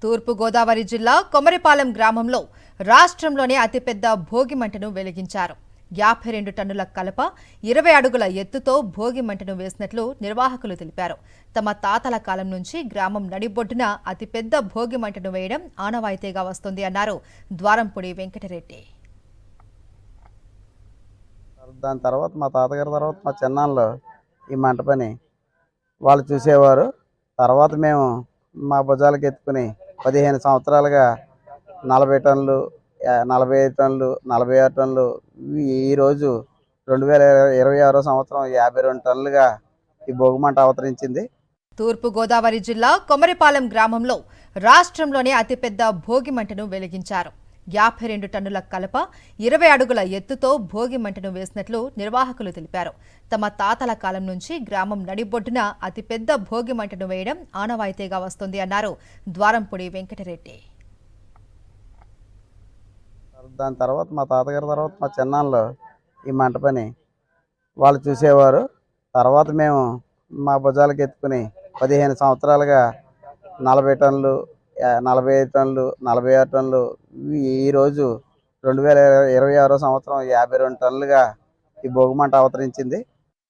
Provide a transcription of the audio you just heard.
తూర్పు గోదావరి జిల్లా కొమరిపాలెం గ్రామంలో రాష్ట్రంలోనే అతిపెద్ద భోగి మంటను వెలిగించారు. 52 టన్నుల కలప 20 అడుగుల ఎత్తుతో భోగి మంటను వేసినట్లు నిర్వాహకులు తెలిపారు. తమ తాతల కాలం నుంచి గ్రామం నడిబొడ్డున అతిపెద్ద భోగి మంటను వేయడం ఆనవాయితీగా వస్తుంది అన్నారు ద్వారంపూడి వెంకటరెడ్డి. దాని తర్వాత మా తాతగారి తర్వాత మా చిన్నాన్నలు ఈ మంట పని వాళ్ళు చూసేవారు. తర్వాత మేము మా భుజాలకు ఎత్తుకుని 15 సంవత్సరాలుగా 40 టన్నులు, 45 టన్నులు, 46 టన్నులు, ఈరోజు 2026 సంవత్సరం 52 టన్నులుగా ఈ భోగిమంట అవతరించింది. తూర్పు గోదావరి జిల్లా కొమరిపాలెం గ్రామంలో రాష్ట్రంలోనే అతిపెద్ద భోగి మంటను వెలిగించారు. 52 టన్నుల కలప 20 అడుగుల ఎత్తుతో భోగి మంటను వేసినట్లు నిర్వాహకులు తెలిపారు. తమ తాతల కాలం నుంచి గ్రామం నడిబొడ్డున అతిపెద్ద భోగి మంటను వేయడం ఆనవాయితీగా వస్తుంది అన్నారు ద్వారంపూడి వెంకటరెడ్డి. దాని తర్వాత మా తాతగారి తర్వాత మా చిన్నాన్నలు ఈ మంట పని వాళ్ళు చూసేవారు. తర్వాత మేము మా భుజాలకు ఎత్తుకుని 15 సంవత్సరాలుగా 40 టన్నులు, 45 టన్నులు, 46 టన్నులు, ఈరోజు 2026 సంవత్సరం 52 టన్నులుగా ఈ భోగిమంట అవతరించింది.